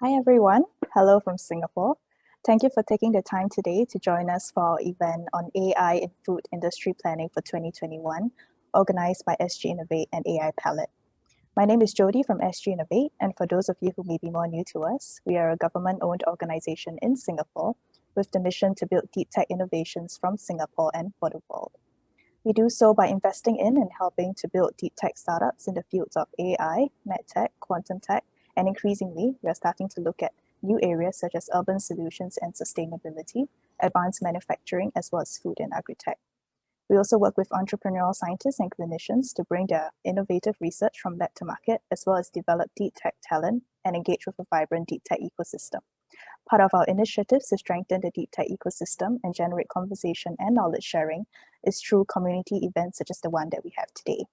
Hi everyone, hello from Singapore. Thank you for taking the time today to join us for our event on AI in food industry planning for 2021, organized by SGInnovate and AI Palette. My name is Jody from SGInnovate, and for those of you who may be more new to us, we are a government-owned organization in Singapore with the mission to build deep tech innovations from Singapore and for the world. We do so by investing in and helping to build deep tech startups in the fields of AI, medtech, quantum tech, and increasingly, we are starting to look at new areas such as urban solutions and sustainability, advanced manufacturing, as well as food and agri-tech. We also work with entrepreneurial scientists and clinicians to bring their innovative research from lab to market, as well as develop deep tech talent and engage with a vibrant deep tech ecosystem. Part of our initiatives to strengthen the deep tech ecosystem and generate conversation and knowledge sharing is through community events such as the one that we have today.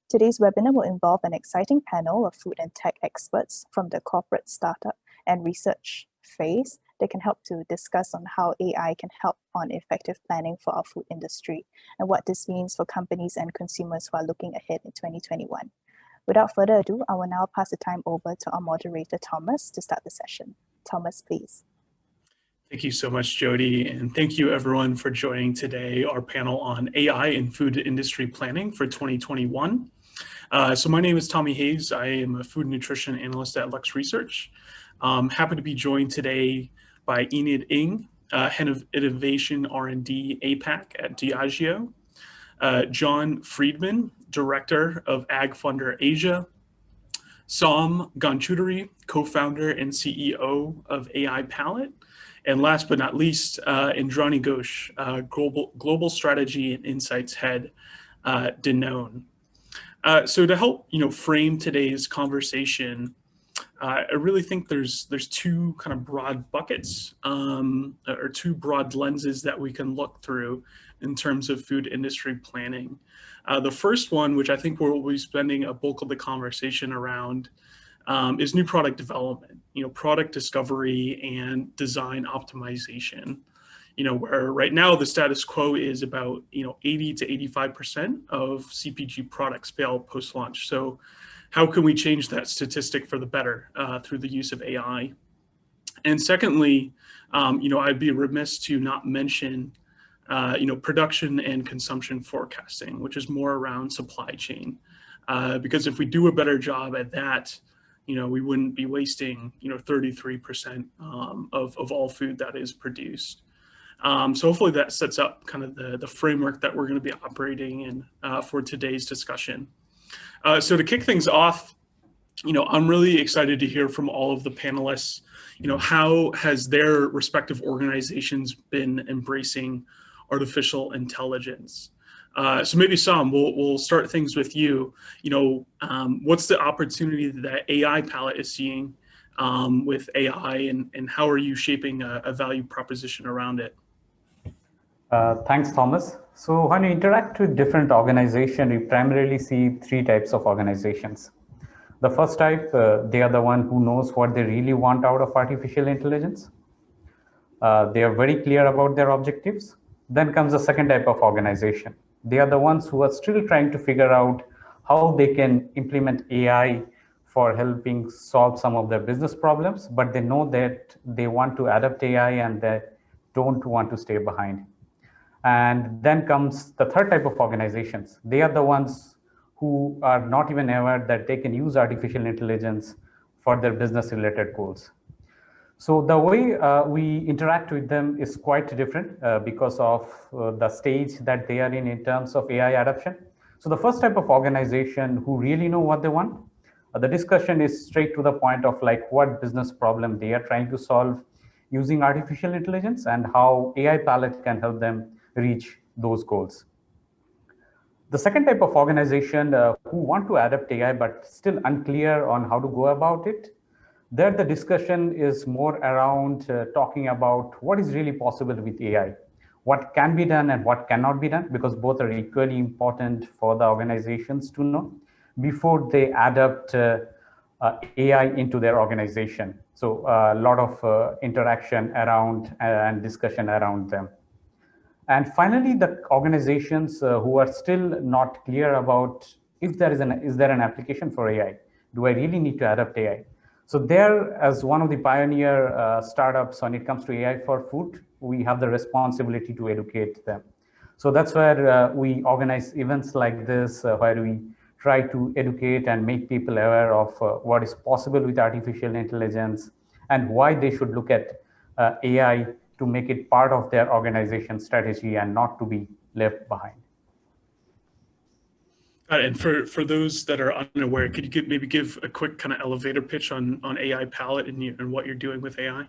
Today's webinar will involve an exciting panel of food and tech experts from the corporate, startup, and research phase that can help to discuss on how AI can help on effective planning for our food industry and what this means for companies and consumers who are looking ahead in 2021. Without further ado, I will now pass the time over to our moderator, Thomas, to start the session. Thomas, please. Thank you so much, Jody, and thank you everyone for joining today our panel on AI in food industry planning for 2021. So my name is Tommy Hayes. I am a food nutrition analyst at Lux Research. Happy to be joined today by Enid Ng, Head of Innovation R&D APAC at Diageo, John Friedman, Director of Ag Funder Asia, Sam Ganchudary, co-founder and CEO of AI Palette, and last but not least, Indrani Ghosh, Global Strategy and Insights Head, Danone. So to help frame today's conversation, I really think there's two kind of broad buckets or two broad lenses that we can look through in terms of food industry planning. The first one, which I think we'll be spending a bulk of the conversation around, is new product development, product discovery and design optimization. Where right now the status quo is about 80 to 85% of CPG products fail post-launch. So how can we change that statistic for the better through the use of AI? And secondly, I'd be remiss to not mention production and consumption forecasting, which is more around supply chain. Because if we do a better job at that, we wouldn't be wasting 33% of all food that is produced. So hopefully that sets up kind of the framework that we're going to be operating in for today's discussion. So to kick things off, I'm really excited to hear from all of the panelists. How has their respective organizations been embracing artificial intelligence? So maybe Sam, we'll start things with you. What's the opportunity that AI Palette is seeing with AI, and how are you shaping a value proposition around it? Thanks, Thomas. So when you interact with different organizations, you primarily see three types of organizations. The first type, they are the one who knows what they really want out of artificial intelligence. They are very clear about their objectives. Then comes the second type of organization. They are the ones who are still trying to figure out how they can implement AI for helping solve some of their business problems, but they know that they want to adapt AI and they don't want to stay behind. And then comes the third type of organizations. They are the ones who are not even aware that they can use artificial intelligence for their business related goals. So the way we interact with them is quite different because of the stage that they are in terms of AI adoption. So the first type of organization who really know what they want, the discussion is straight to the point of like what business problem they are trying to solve using artificial intelligence and how AI Palette can help them reach those goals. The second type of organization who want to adapt AI but still unclear on how to go about it, there the discussion is more around talking about what is really possible with AI, what can be done and what cannot be done, because both are equally important for the organizations to know before they adapt AI into their organization. So a lot of interaction around and discussion around them. And finally, the organizations who are still not clear about if there is an application for AI, do I really need to adapt AI? So there, as one of the pioneer startups when it comes to AI for food, we have the responsibility to educate them. So that's where we organize events like this, where we try to educate and make people aware of what is possible with artificial intelligence and why they should look at AI to make it part of their organization strategy and not to be left behind. And for those that are unaware, could you maybe give a quick kind of elevator pitch on AI Palette and what you're doing with AI?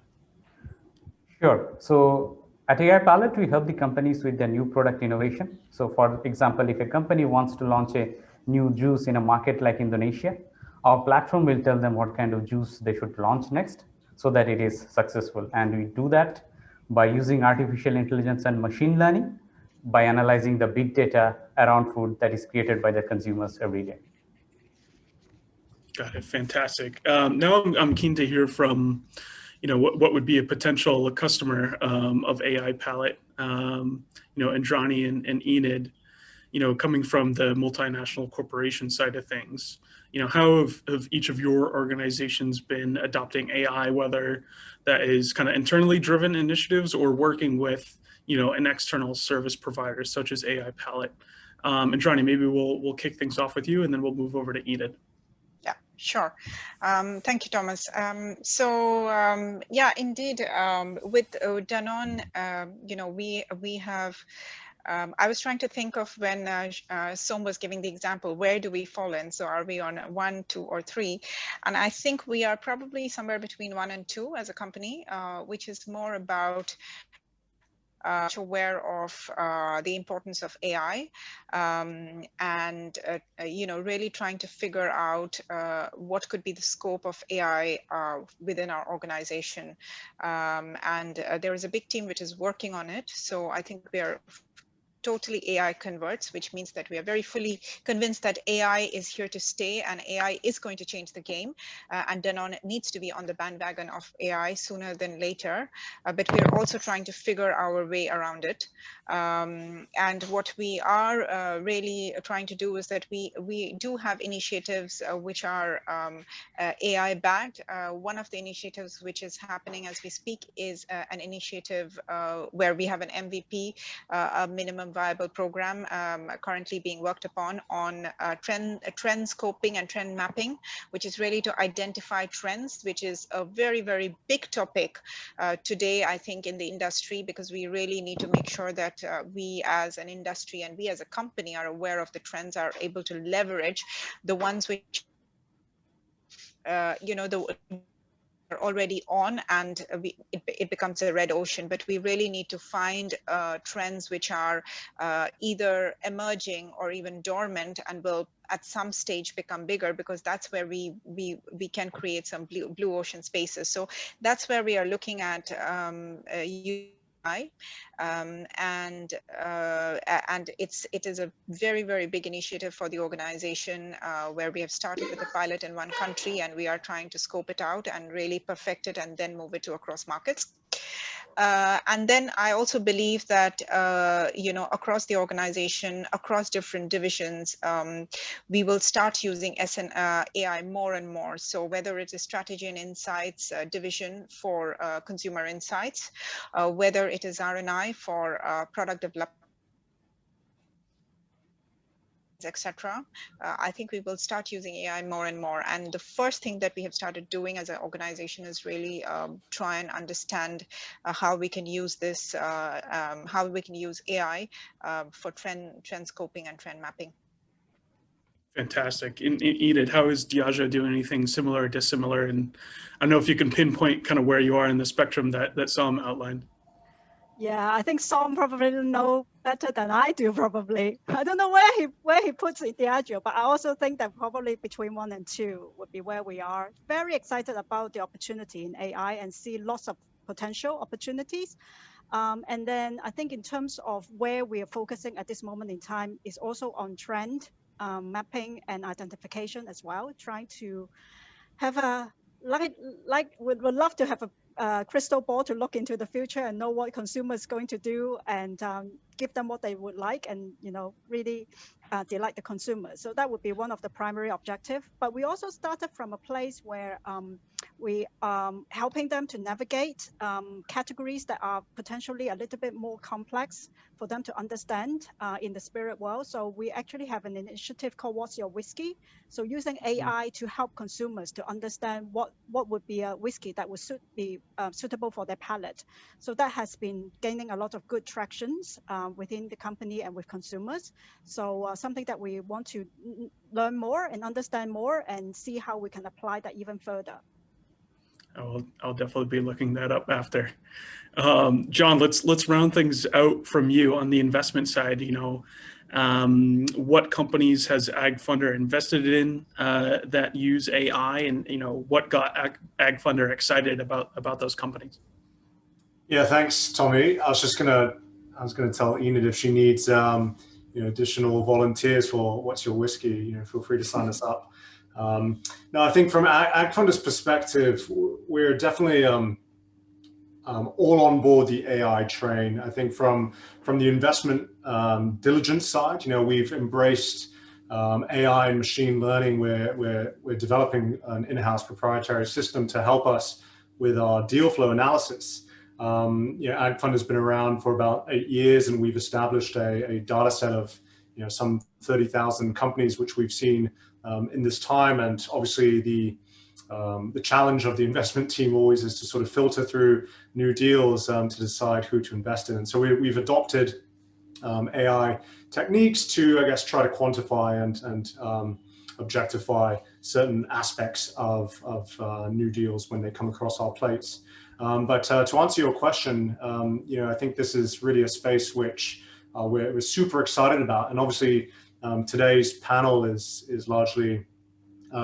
Sure. So at AI Palette, we help the companies with their new product innovation. So for example, if a company wants to launch a new juice in a market like Indonesia, our platform will tell them what kind of juice they should launch next so that it is successful. And we do that by using artificial intelligence and machine learning by analyzing the big data around food that is created by the consumers every day. Got it. Fantastic. Now I'm keen to hear from, what would be a potential customer of AI Palette, Andrani and Enid, coming from the multinational corporation side of things. How have each of your organizations been adopting AI, whether that is kind of internally driven initiatives or working with, an external service provider such as AI Palette? Andrani, maybe we'll kick things off with you and then we'll move over to Enid. Yeah, sure. Thank you, Thomas. Yeah, indeed, with Danone, we have, I was trying to think of when Som was giving the example, where do we fall in? So are we on 1, 2, or 3? And I think we are probably somewhere between 1 and 2 as a company, which is more about aware of the importance of AI and really trying to figure out what could be the scope of AI within our organization. And there is a big team which is working on it. So I think we are totally AI converts, which means that we are very fully convinced that AI is here to stay and AI is going to change the game. And Danone needs to be on the bandwagon of AI sooner than later. But we are also trying to figure our way around it. And what we are really trying to do is that we do have initiatives which are AI backed. One of the initiatives which is happening as we speak is an initiative where we have an MVP, a minimum viable program currently being worked upon on trend scoping and trend mapping, which is really to identify trends, which is a very, very big topic today, I think, in the industry, because we really need to make sure that we as an industry and we as a company are aware of the trends, are able to leverage the ones which, are already on, and it becomes a red ocean. But we really need to find trends which are either emerging or even dormant and will at some stage become bigger, because that's where we can create some blue ocean spaces. So that's where we are looking at and it is a very, very big initiative for the organization where we have started with a pilot in one country and we are trying to scope it out and really perfect it and then move it to across markets. And then I also believe that, across the organization, across different divisions, we will start using AI more and more. So whether it is strategy and insights division for consumer insights, whether it is R&I for product development, etc. I think we will start using AI more and more. And the first thing that we have started doing as an organization is really try and understand how we can use this, how we can use AI for trend scoping and trend mapping. Fantastic. Enid, how is Diageo doing anything similar or dissimilar? And I don't know if you can pinpoint kind of where you are in the spectrum that Som outlined. Yeah, I think Som probably know better than I do, probably. I don't know where he puts it, Diageo, but I also think that probably between 1 and 2 would be where we are. Very excited about the opportunity in AI and see lots of potential opportunities. And then I think in terms of where we are focusing at this moment in time is also on trend mapping and identification as well, trying to have a, would love to have a crystal ball to look into the future and know what consumers are going to do, and give them what they would like, and really delight the consumers. So that would be one of the primary objectives. But we also started from a place where we helping them to navigate categories that are potentially a little bit more complex for them to understand in the spirit world. So we actually have an initiative called What's Your Whiskey? So using AI to help consumers to understand what would be a whiskey that would be suitable for their palate. So that has been gaining a lot of good tractions within the company and with consumers. So something that we want to learn more and understand more and see how we can apply that even further. I'll definitely be looking that up after. John, let's round things out from you on the investment side. What companies has AgFunder invested in that use AI, and what got AgFunder excited about those companies? Yeah, thanks, Tommy. I was gonna tell Enid if she needs additional volunteers for What's Your Whiskey. Feel free to sign us up. No, I think from AgFunder's perspective, we're definitely all on board the AI train. I think from the investment diligence side, we've embraced AI and machine learning. We're developing an in-house proprietary system to help us with our deal flow analysis. AgFunder's been around for about 8 years, and we've established a data set of some 30,000 companies, which we've seen in this time. And obviously the challenge of the investment team always is to sort of filter through new deals to decide who to invest in. And so we've adopted AI techniques to, I guess, try to quantify and objectify certain aspects of new deals when they come across our plates. But to answer your question, I think this is really a space which we're super excited about. And obviously today's panel is largely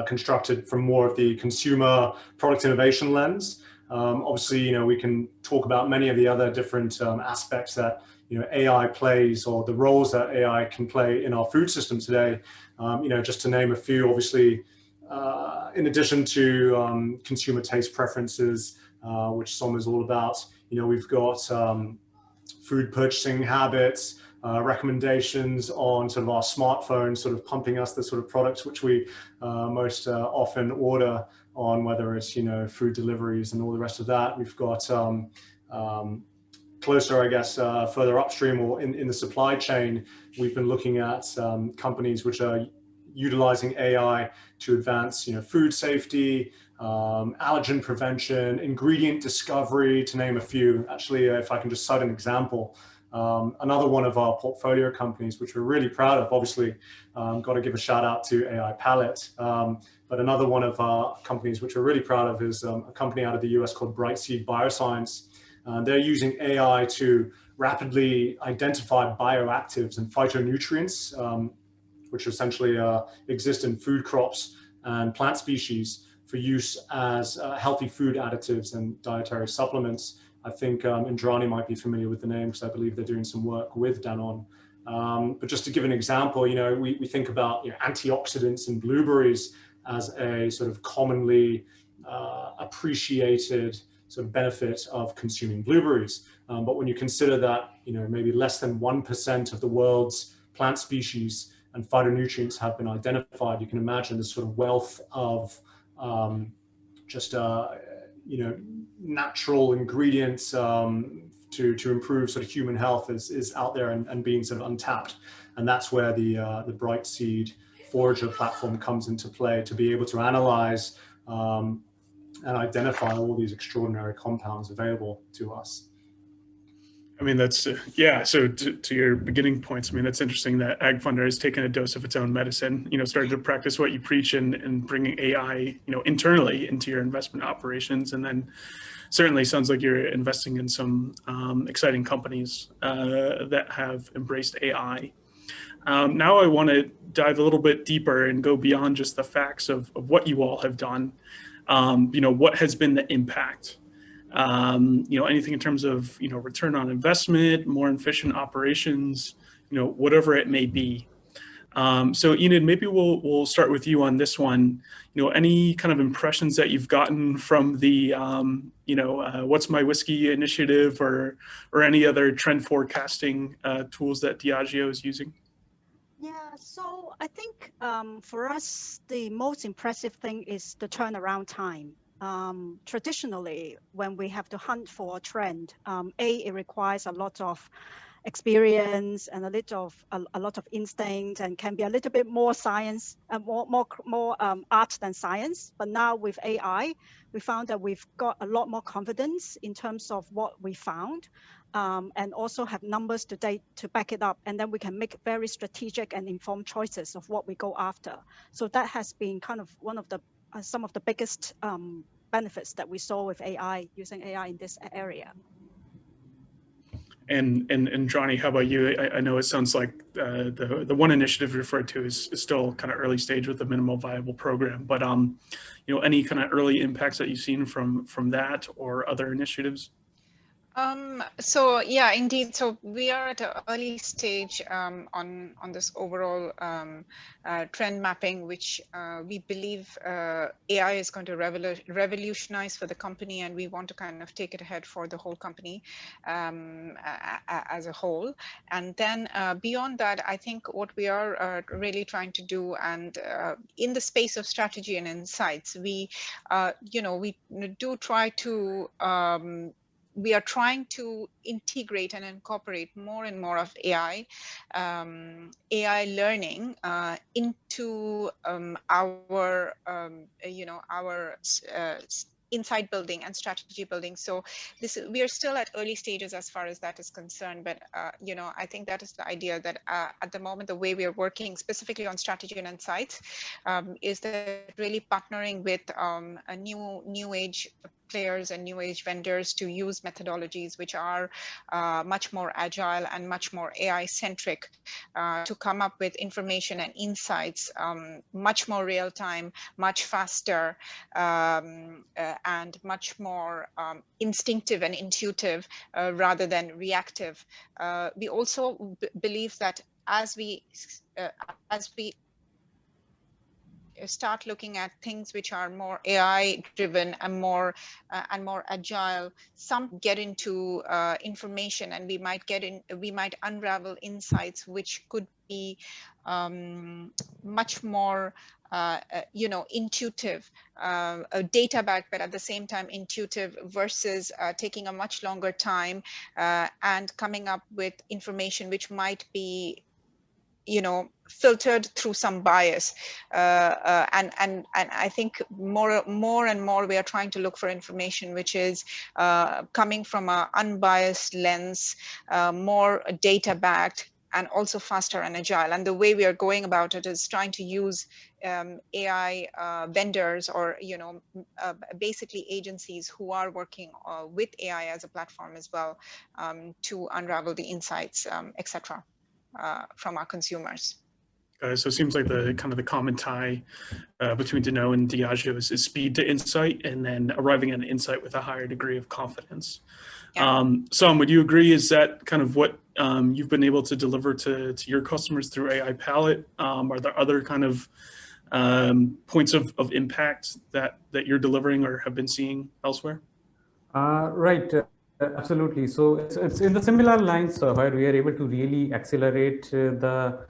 constructed from more of the consumer product innovation lens. Obviously, we can talk about many of the other different aspects that AI plays, or the roles that AI can play in our food system today. Just to name a few, obviously, in addition to consumer taste preferences, which SOM is all about, we've got food purchasing habits, recommendations on sort of our smartphone, sort of pumping us the sort of products which we most often order on, whether it's food deliveries and all the rest of that. We've got closer, I guess, further upstream or in the supply chain, we've been looking at companies which are utilizing AI to advance food safety, allergen prevention, ingredient discovery, to name a few. Actually, if I can just cite an example, another one of our portfolio companies, which we're really proud of, obviously, got to give a shout out to AI Palette. But another one of our companies, which we're really proud of, is a company out of the US called Brightseed Bioscience. They're using AI to rapidly identify bioactives and phytonutrients, which essentially exist in food crops and plant species for use as healthy food additives and dietary supplements. I think Indrani might be familiar with the name, because I believe they're doing some work with Danone. But just to give an example, we think about antioxidants in blueberries as a sort of commonly appreciated sort of benefit of consuming blueberries. But when you consider that maybe less than 1% of the world's plant species and phytonutrients have been identified, you can imagine the sort of wealth of natural ingredients to improve sort of human health is out there and being sort of untapped. And that's where the Brightseed Forager platform comes into play, to be able to analyze and identify all these extraordinary compounds available to us. I mean, that's, yeah, so to your beginning points, I mean, that's interesting that AgFunder has taken a dose of its own medicine, started to practice what you preach and bringing AI, internally into your investment operations. And then certainly sounds like you're investing in some exciting companies that have embraced AI. Now I want to dive a little bit deeper and go beyond just the facts of what you all have done. What has been the impact? Anything in terms of, return on investment, more efficient operations, whatever it may be. So Enid, maybe we'll start with you on this one. Any kind of impressions that you've gotten from the What's My Whiskey initiative or any other trend forecasting tools that Diageo is using? Yeah, so I think for us, the most impressive thing is the turnaround time. Traditionally, when we have to hunt for a trend, it requires a lot of experience and a lot of instinct, and can be a little bit more science, more art than science. But now with AI, we found that we've got a lot more confidence in terms of what we found, and also have numbers to back it up, and then we can make very strategic and informed choices of what we go after. So that has been kind of one of the some of the biggest benefits that we saw with AI, using AI in this area. And Johnny, how about you? I know it sounds like the one initiative referred to is still kind of early stage with the minimal viable program, but any kind of early impacts that you've seen from that or other initiatives? So yeah, indeed. So we are at an early stage on this overall trend mapping, which we believe AI is going to revolutionize for the company, and we want to kind of take it ahead for the whole company as a whole. And then beyond that, I think what we are really trying to do, and in the space of strategy and insights, we do try to we are trying to integrate and incorporate more and more of AI learning into our insight building and strategy building. So we are still at early stages as far as that is concerned, but I think that is the idea that at the moment, the way we are working specifically on strategy and insights is that really partnering with a new age players and new age vendors to use methodologies which are much more agile and much more AI centric to come up with information and insights much more real time, much faster, and much more instinctive and intuitive rather than reactive. We also believe that as we start looking at things which are more AI driven and more agile, some get into information, and we might unravel insights which could be much more intuitive, data backed, but at the same time intuitive, versus taking a much longer time and coming up with information which might be filtered through some bias, and I think more and more we are trying to look for information which is coming from an unbiased lens, more data backed, and also faster and agile. And the way we are going about it is trying to use AI vendors, or basically agencies who are working with AI as a platform as well, to unravel the insights, etc. From our consumers. So it seems like the common tie between Danone and Diageo is speed to insight, and then arriving at an insight with a higher degree of confidence. Yeah. Sam, would you agree? Is that kind of what you've been able to deliver to your customers through AI Palette? Are there other kind of points of impact that you're delivering or have been seeing elsewhere? Right. Absolutely. So it's in the similar lines where we are able to really accelerate the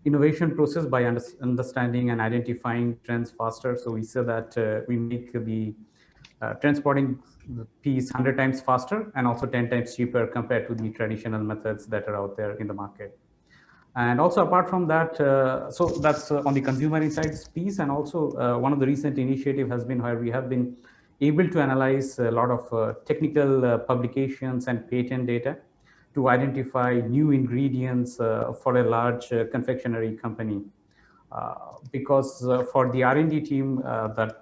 innovation process by understanding and identifying trends faster. So we say that we make the transporting piece 100 times faster and also 10 times cheaper compared to the traditional methods that are out there in the market. And also apart from that, so that's on the consumer insights piece. And also one of the recent initiative has been where we have been able to analyze a lot of technical publications and patent data to identify new ingredients for a large confectionery company. Because for the R&D team, the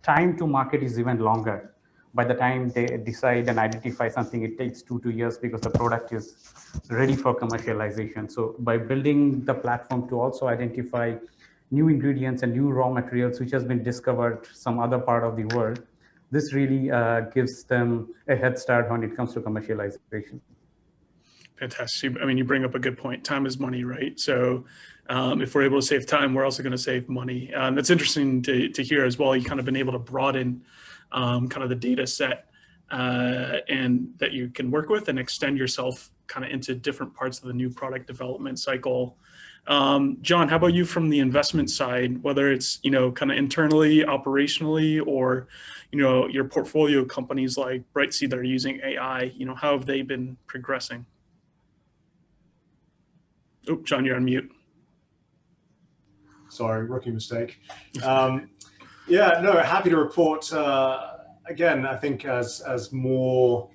time to market is even longer. By the time they decide and identify something, it takes 2 years because the product is ready for commercialization. So by building the platform to also identify new ingredients and new raw materials, which has been discovered some other part of the world, this really gives them a head start when it comes to commercialization. Fantastic. I mean, you bring up a good point. Time is money, right? So if we're able to save time, we're also going to save money. That's interesting to hear as well. You've kind of been able to broaden kind of the data set and that you can work with and extend yourself kind of into different parts of the new product development cycle. John, how about you from the investment side, whether it's, kind of internally, operationally, or, your portfolio companies like Brightseed that are using AI, how have they been progressing? Oh, John, you're on mute. Sorry, rookie mistake. Yeah, no, happy to report. Again, I think as more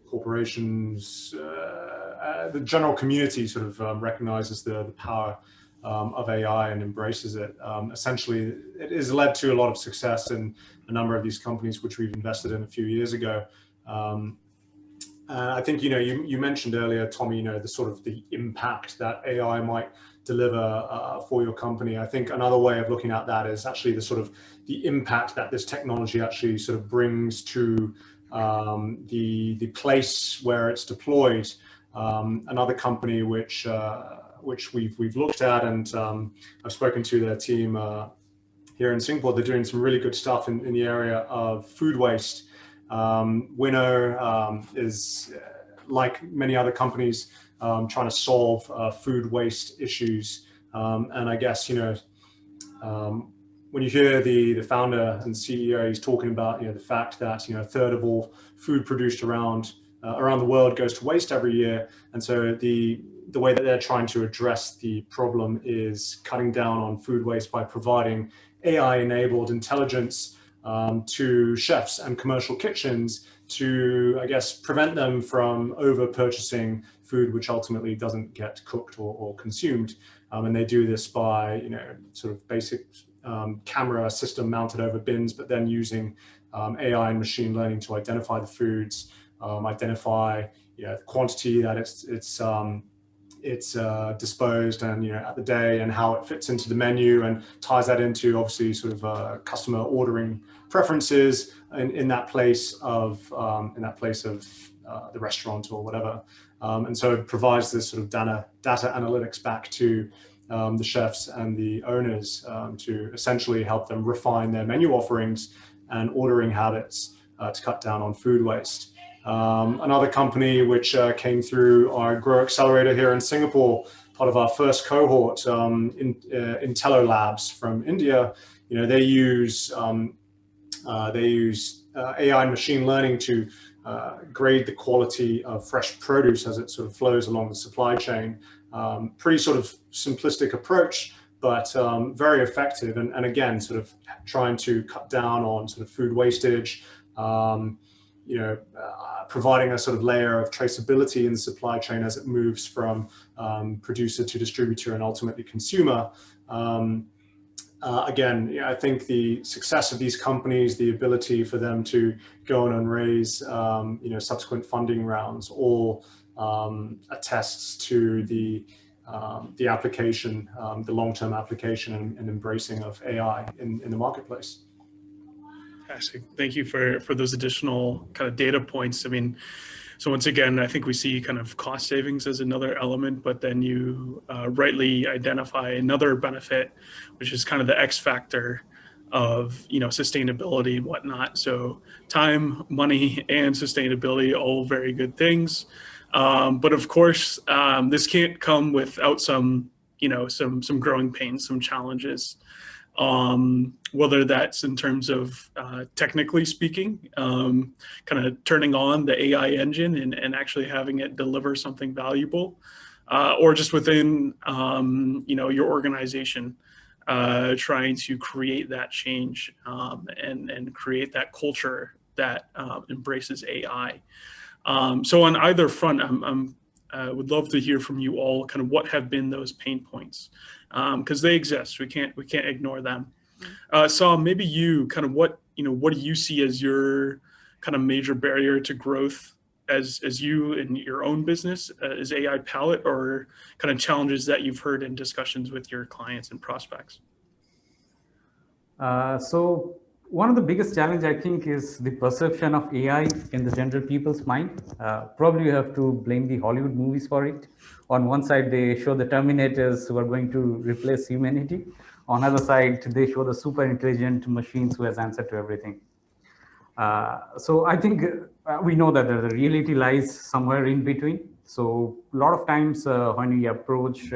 corporations, the general community sort of recognizes the power of AI and embraces it. Essentially, it has led to a lot of success in a number of these companies, which we've invested in a few years ago. I think, you mentioned earlier, Tommy, the sort of the impact that AI might deliver for your company. I think another way of looking at that is actually the sort of the impact that this technology actually sort of brings to the place where it's deployed. Another company which we've looked at, and I've spoken to their team here in Singapore. They're doing some really good stuff in the area of food waste. Winnow is, like many other companies, trying to solve food waste issues. And I guess, when you hear the founder and CEO, he's talking about, the fact that, a third of all food produced around the world goes to waste every year. And so the way that they're trying to address the problem is cutting down on food waste by providing AI-enabled intelligence to chefs and commercial kitchens to, I guess, prevent them from over purchasing food which ultimately doesn't get cooked or consumed. And they do this by, sort of basic camera system mounted over bins, but then using AI and machine learning to identify the foods, identify the quantity that it's disposed and at the day, and how it fits into the menu, and ties that into obviously sort of customer ordering preferences in that place of the restaurant or whatever. And so it provides this sort of data analytics back to the chefs and the owners to essentially help them refine their menu offerings and ordering habits to cut down on food waste. Another company which came through our Grow Accelerator here in Singapore, part of our first cohort, Intello Labs from India. They use AI and machine learning to grade the quality of fresh produce as it sort of flows along the supply chain. Pretty sort of simplistic approach, but very effective. And again, sort of trying to cut down on sort of food wastage, providing a sort of layer of traceability in the supply chain as it moves from producer to distributor and ultimately consumer. Again, I think the success of these companies, the ability for them to go on and raise, subsequent funding rounds, all attests to the application, the long-term application and embracing of AI in the marketplace. Fantastic. Thank you for those additional kind of data points. I mean, so once again, I think we see kind of cost savings as another element, but then you rightly identify another benefit, which is kind of the X factor of, sustainability and whatnot. So time, money, and sustainability, all very good things. But of course, this can't come without some growing pains, some challenges. Whether that's in terms of technically speaking, kind of turning on the AI engine and actually having it deliver something valuable, or just within your organization, trying to create that change and create that culture that embraces AI. So on either front, I would love to hear from you all kind of what have been those pain points, because they exist. We can't ignore them. Sam, maybe you kind of what do you see as your kind of major barrier to growth as you in your own business? Is AI palette, or kind of challenges that you've heard in discussions with your clients and prospects? So One of the biggest challenge, I think, is the perception of AI in the general people's mind. Probably you have to blame the Hollywood movies for it. On one side, they show the Terminators who are going to replace humanity. On other side, they show the super intelligent machines who has answer to everything. So I think we know that the reality lies somewhere in between. So a lot of times when we approach,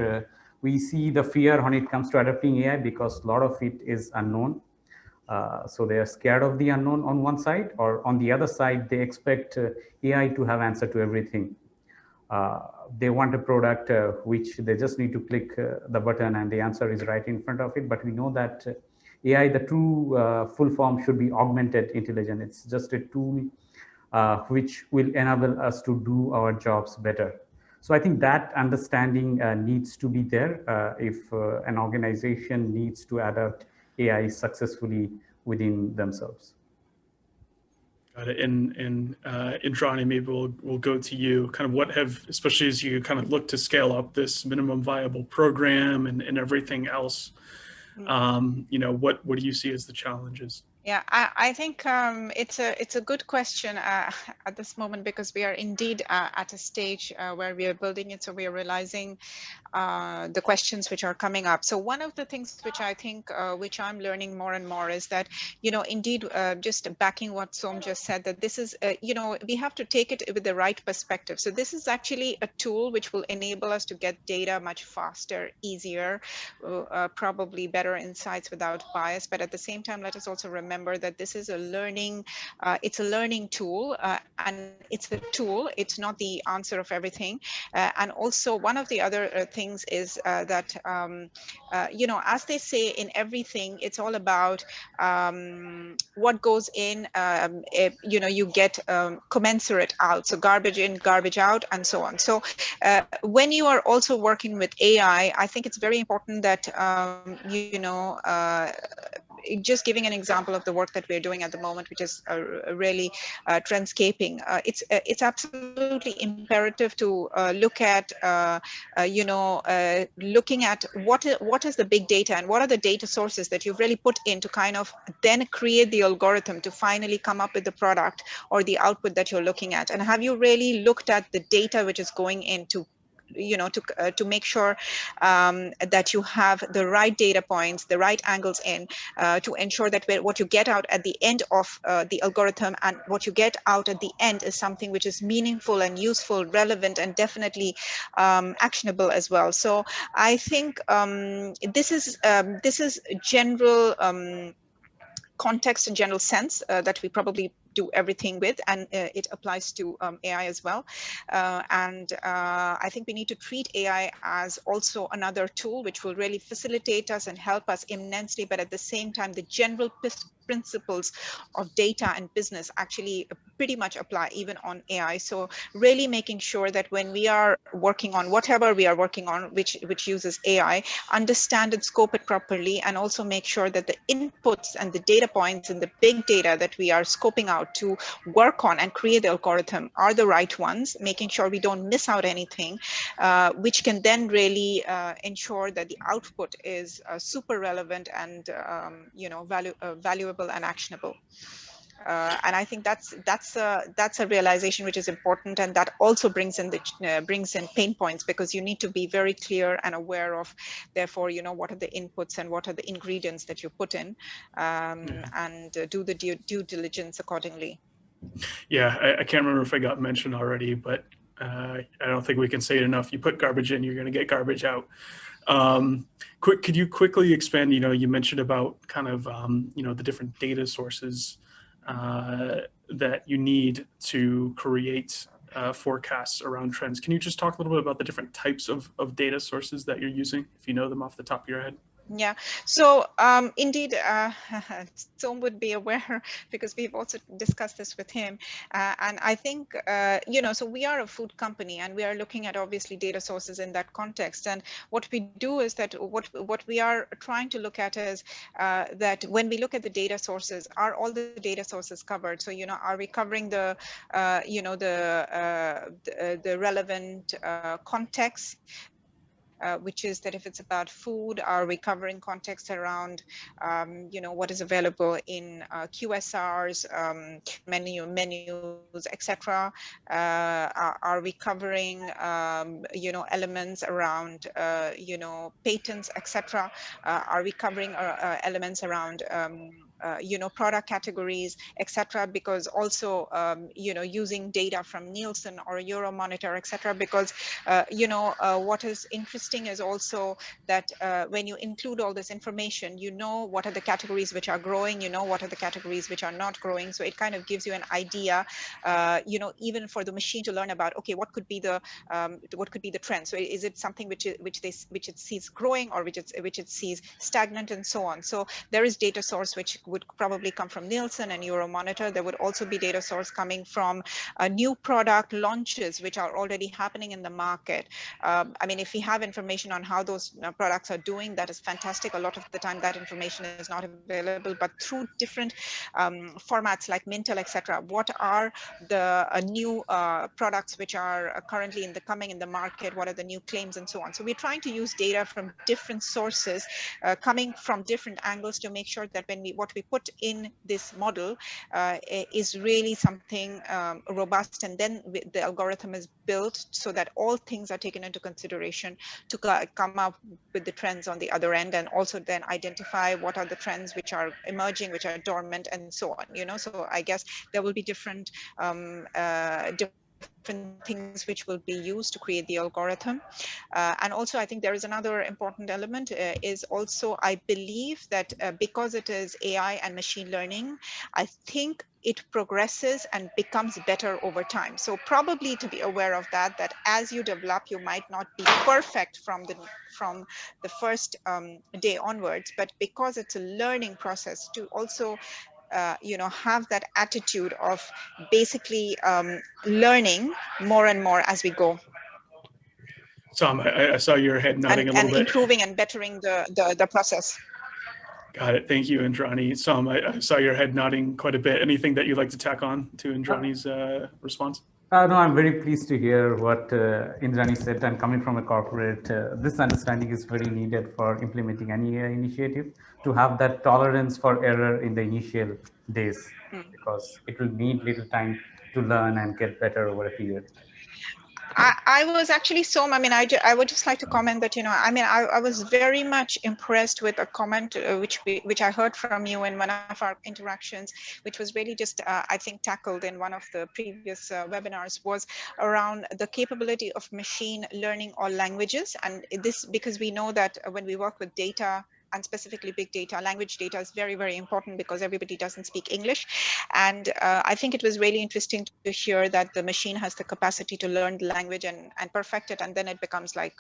we see the fear when it comes to adopting AI because a lot of it is unknown. So they are scared of the unknown on one side, or on the other side, they expect AI to have answer to everything. They want a product which they just need to click the button and the answer is right in front of it. But we know that AI, the true full form should be augmented intelligence. It's just a tool which will enable us to do our jobs better. So I think that understanding needs to be there if an organization needs to adopt AI successfully within themselves. Got it. And Indrani, maybe we'll go to you. Kind of what have, especially as you kind of look to scale up this minimum viable program and everything else, you know, what do you see as the challenges? Yeah, I think it's a good question at this moment, because we are indeed at a stage where we are building it, so we are realizing the questions which are coming up. So one of the things which I think, which I'm learning more and more, is that, you know, indeed, just backing what Som just said, that this is, you know, we have to take it with the right perspective. So this is actually a tool which will enable us to get data much faster, easier, probably better insights without bias. But at the same time, let us also remember that this is a learning, it's a learning tool, and it's a tool. It's not the answer of everything. And also one of the other things is that, you know, as they say in everything, it's all about what goes in, you know, you get commensurate out. So garbage in, garbage out, and so on. So when you are also working with AI, I think it's very important that, you know, just giving an example of the work that we're doing at the moment, which is really trendscaping. It's absolutely imperative to look at, you know, looking at what is the big data and what are the data sources that you've really put in to kind of then create the algorithm to finally come up with the product or the output that you're looking at. And have you really looked at the data which is going into, you know, to make sure that you have the right data points, the right angles in, to ensure that what you get out at the end of the algorithm and what you get out at the end is something which is meaningful and useful, relevant, and definitely actionable as well. So I think this is general context and general sense that we probably do everything with, and it applies to AI as well. And I think we need to treat AI as also another tool which will really facilitate us and help us immensely, but at the same time, the general principles of data and business actually pretty much apply even on AI. So really making sure that when we are working on whatever we are working on, which uses AI, understand and scope it properly, and also make sure that the inputs and the data points and the big data that we are scoping out to work on and create the algorithm are the right ones, making sure we don't miss out anything, which can then really ensure that the output is super relevant and you know, valuable and actionable. And I think that's a realization which is important, and that also brings in pain points, because you need to be very clear and aware of, therefore, you know, what are the inputs and what are the ingredients that you put in, and do the due diligence accordingly. Yeah, I can't remember if I got mentioned already, but I don't think we can say it enough. You put garbage in, you're going to get garbage out. Could you quickly expand? You know, you mentioned about kind of you know, the different data sources that you need to create forecasts around trends. Can you just talk a little bit about the different types of data sources that you're using, if you know them off the top of your head? Yeah, so indeed, Som would be aware, because we've also discussed this with him. And I think, you know, so we are a food company, and we are looking at obviously data sources in that context. And what we do is that what we are trying to look at is that when we look at the data sources, are all the data sources covered? So, you know, are we covering the, you know, the relevant context? which is that if it's about food, are we covering context around, what is available in QSRs, menus, etc. Are we covering, elements around, patents, etc. Are we covering elements around, product categories, etc. Because also, using data from Nielsen or Euromonitor, etc. Because, what is interesting is also that when you include all this information, what are the categories which are growing, what are the categories which are not growing. So it kind of gives you an idea, even for the machine to learn about, okay, what could be the trend. So is it something which it sees growing, or which it sees stagnant, and so on. So there is data source which would probably come from Nielsen and Euromonitor. There would also be data source coming from new product launches which are already happening in the market. I mean, if we have information on how those products are doing, that is fantastic. A lot of the time that information is not available, but through different formats like Mintel, etc. What are the new products which are currently coming in the market? What are the new claims, and so on. So we're trying to use data from different sources, coming from different angles, to make sure that what we put in this model is really something robust, and then the algorithm is built so that all things are taken into consideration to come up with the trends on the other end, and also then identify what are the trends which are emerging, which are dormant, and so on. So I guess there will be different things which will be used to create the algorithm. And also, I think there is another important element is also, I believe that because it is AI and machine learning, I think it progresses and becomes better over time. So probably to be aware of that as you develop, you might not be perfect from the first day onwards, but because it's a learning process, to also have that attitude of basically learning more and more as we go. Tom, I saw your head nodding a little bit. And improving and bettering the process. Got it. Thank you, Indrani. Tom, I saw your head nodding quite a bit. Anything that you'd like to tack on to Indrani's response? No, I'm very pleased to hear what Indrani said. And coming from a corporate, this understanding is very needed for implementing any AI initiative, to have that tolerance for error in the initial days, because it will need little time to learn and get better over a period. I was actually I would just like to comment that, I was very much impressed with a comment which I heard from you in one of our interactions, which was really just, I think, tackled in one of the previous webinars, was around the capability of machine learning all languages. And this, because we know that when we work with data, and specifically big data, language data is very, very important, because everybody doesn't speak English. And I think it was really interesting to hear that the machine has the capacity to learn the language and perfect it, and then it becomes like,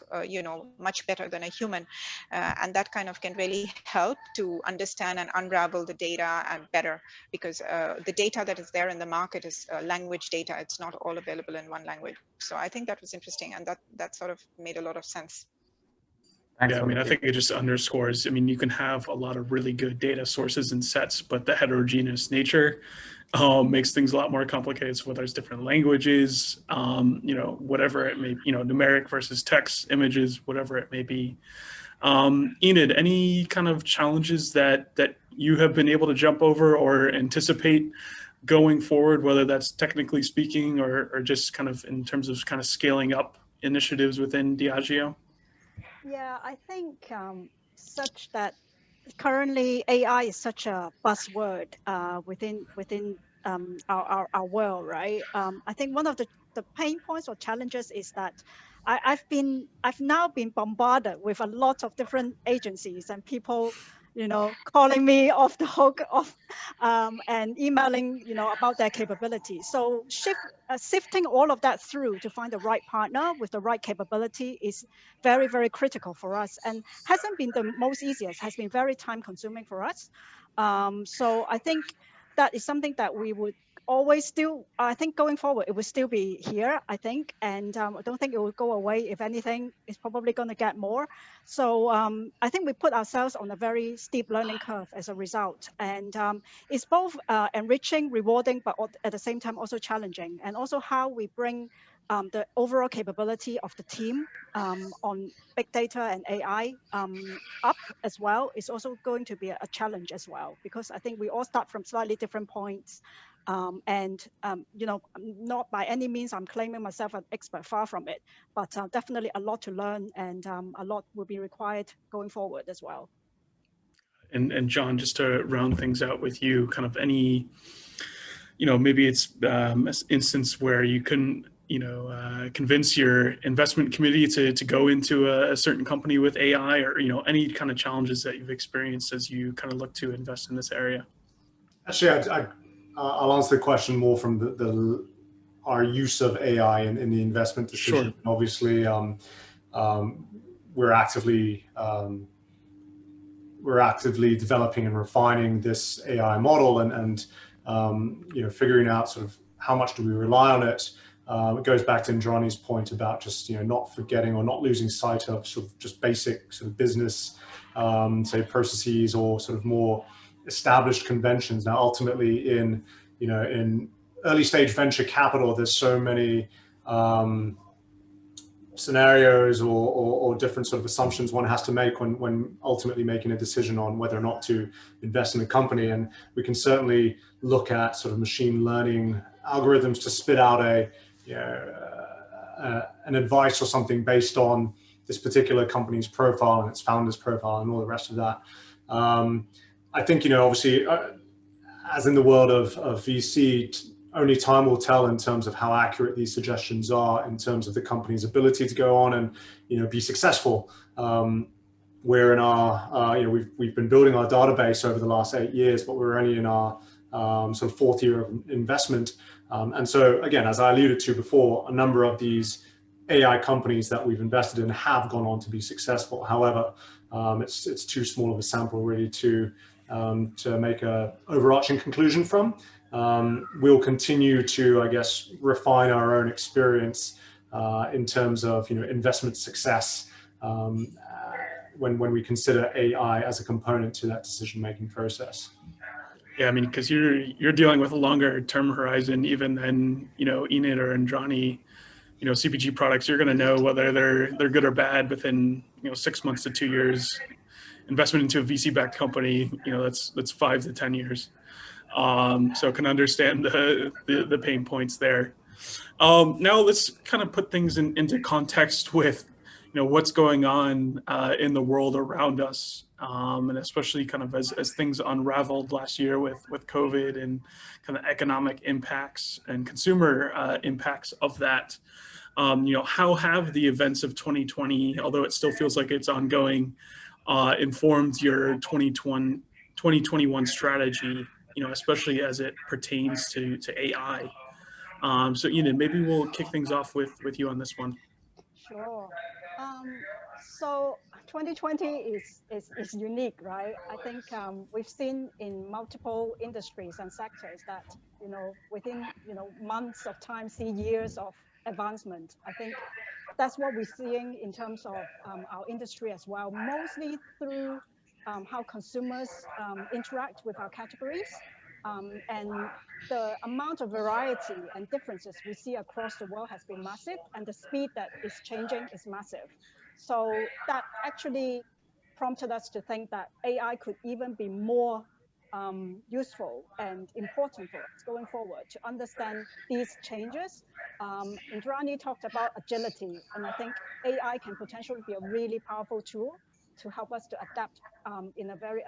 much better than a human. And that kind of can really help to understand and unravel the data and better, because the data that is there in the market is language data. It's not all available in one language. So I think that was interesting, and that sort of made a lot of sense. Yeah, I think it just underscores, you can have a lot of really good data sources and sets, but the heterogeneous nature makes things a lot more complicated. So whether it's different languages, whatever it may, numeric versus text, images, whatever it may be. Enid, any kind of challenges that you have been able to jump over or anticipate going forward, whether that's technically speaking or just kind of in terms of kind of scaling up initiatives within Diageo? Yeah, I think such that currently AI is such a buzzword within our world, right? I think one of the pain points or challenges is that I've now been bombarded with a lot of different agencies and people, calling me off the hook and emailing, about their capabilities. So sifting all of that through to find the right partner with the right capability is very, very critical for us, and hasn't been the most easiest, has been very time consuming for us. So I think that is something that we would always still, I think going forward, it will still be here, I think. And I don't think it will go away. If anything, it's probably going to get more. So I think we put ourselves on a very steep learning curve as a result. And it's both enriching, rewarding, but at the same time also challenging. And also how we bring the overall capability of the team on big data and AI up as well is also going to be a challenge as well, because I think we all start from slightly different points. You know, not by any means I'm claiming myself an expert, far from it, but definitely a lot to learn, and a lot will be required going forward as well. And John, just to round things out with you, kind of any, you know, maybe it's an instance where you couldn't, you know, convince your investment committee to go into a certain company with AI, or, you know, any kind of challenges that you've experienced as you kind of look to invest in this area? Actually, I'll answer the question more from our use of AI in the investment decision. Sure. Obviously, we're actively developing and refining this AI model, and you know, figuring out sort of how much do we rely on it. It goes back to Indrani's point about just, you know, not forgetting or not losing sight of sort of just basic sort of business, say, processes, or sort of more established conventions. Now, ultimately, in early stage venture capital, there's so many scenarios or different sort of assumptions one has to make when ultimately making a decision on whether or not to invest in a company. And we can certainly look at sort of machine learning algorithms to spit out an advice or something based on this particular company's profile and its founder's profile and all the rest of that. I think, you know, obviously, as in the world of VC, only time will tell in terms of how accurate these suggestions are in terms of the company's ability to go on and, you know, be successful. We're in our, you know, we've been building our database over the last 8 years, but we're only in our sort of 4th year of investment. And so, again, as I alluded to before, a number of these AI companies that we've invested in have gone on to be successful. However, it's too small of a sample really to make an overarching conclusion from. We'll continue to, I guess, refine our own experience in terms of, you know, investment success when we consider AI as a component to that decision-making process. Yeah, I mean, because you're dealing with a longer term horizon even than, you know, Enid or Indrani. You know, CPG products, you're going to know whether they're good or bad within, you know, 6 months to 2 years. Investment into a VC-backed company, you know, that's 5 to 10 years. So can understand the pain points there. Now let's kind of put things into context with, you know, what's going on in the world around us, and especially kind of as things unraveled last year with COVID and kind of economic impacts and consumer impacts of that. You know, how have the events of 2020, although it still feels like it's ongoing, informed your 2021 strategy, you know, especially as it pertains to AI? So Enid, maybe we'll kick things off with you on this one. Sure. So 2020 is unique, right? I think we've seen in multiple industries and sectors that, you know, within, you know, months of time, see years of advancement. I think that's what we're seeing in terms of our industry as well, mostly through how consumers interact with our categories. And the amount of variety and differences we see across the world has been massive, and the speed that is changing is massive. So that actually prompted us to think that AI could even be more useful and important for us going forward to understand these changes. Indrani talked about agility, and I think AI can potentially be a really powerful tool to help us to adapt in a very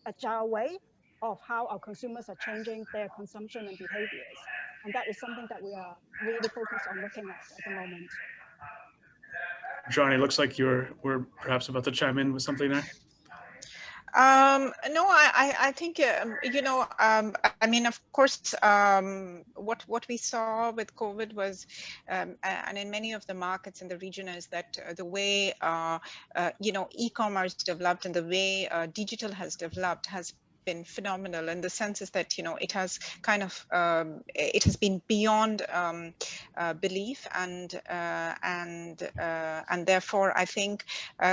agile way of how our consumers are changing their consumption and behaviors. And that is something that we are really focused on looking at the moment. Johnny, looks like we're perhaps about to chime in with something there. No, I think, you know, I mean, of course, what we saw with COVID was, and in many of the markets in the region, is that the way, you know, e-commerce developed and the way digital has developed has been phenomenal in the sense is that, you know, it has kind of it has been beyond belief, and therefore I think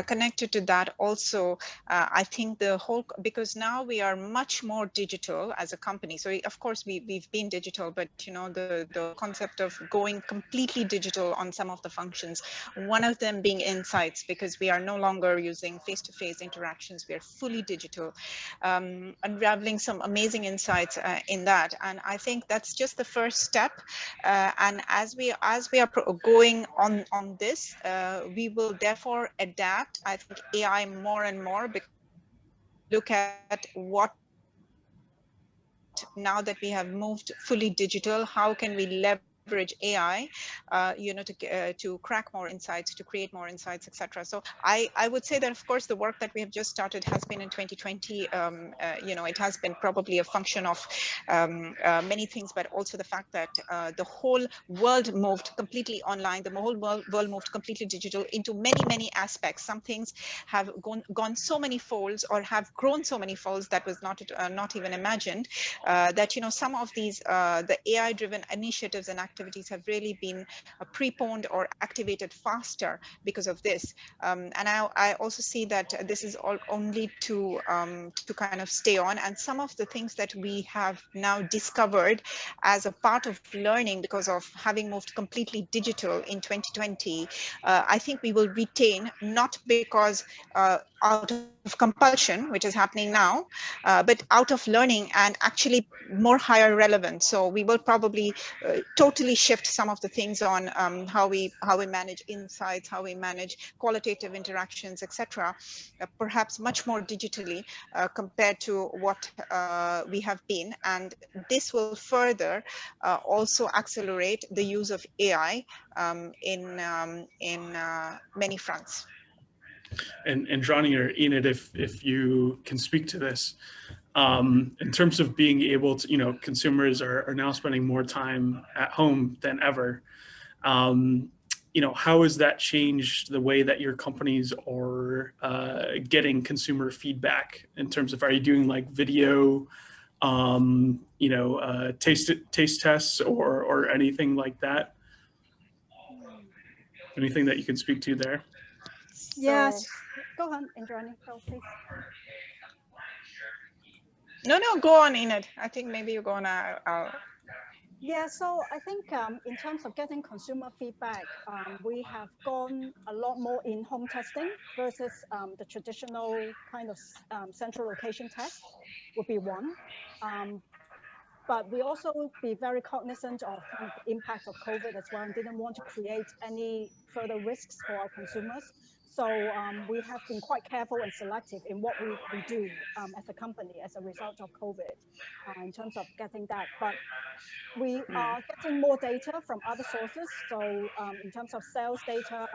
connected to that also, I think the whole, because now we are much more digital as a company. So of course we've been digital, but you know, the concept of going completely digital on some of the functions, one of them being insights, because we are no longer using face-to-face interactions, we are fully digital, unraveling some amazing insights in that. And I think that's just the first step. And as we are going on this, we will therefore adapt, I think, AI more and more, because look at what, now that we have moved fully digital, how can we leverage AI, you know, to crack more insights, to create more insights, etc. So I would say that, of course, the work that we have just started has been in 2020. You know, it has been probably a function of many things, but also the fact that the whole world moved completely online. The whole world moved completely digital into many aspects. Some things have gone so many folds, or have grown so many folds, that was not even imagined. That, you know, some of these the AI-driven initiatives and activities have really been preponed or activated faster because of this. And I also see that this is all only to kind of stay on. And some of the things that we have now discovered as a part of learning, because of having moved completely digital in 2020, I think we will retain, not because out of compulsion, which is happening now, but out of learning and actually more higher relevance. So we will probably totally shift some of the things on how we manage insights, how we manage qualitative interactions, etc. Perhaps much more digitally compared to what we have been. And this will further also accelerate the use of AI in many fronts. And Johnny or Enid, if you can speak to this, in terms of being able to, you know, consumers are now spending more time at home than ever. You know, how has that changed the way that your companies are getting consumer feedback, in terms of, are you doing like video, you know, taste tests or anything like that? Anything that you can speak to there? Yes, go on, Indrani, go please. No, go on, Enid. I think maybe you're going to. Yeah, so I think in terms of getting consumer feedback, we have gone a lot more in home testing versus the traditional kind of central location test would be one. But we also be very cognizant of kind of the impact of COVID as well, and didn't want to create any further risks for our consumers. So we have been quite careful and selective in what we do as a company as a result of COVID in terms of getting that. But we are getting more data from other sources. So in terms of sales data,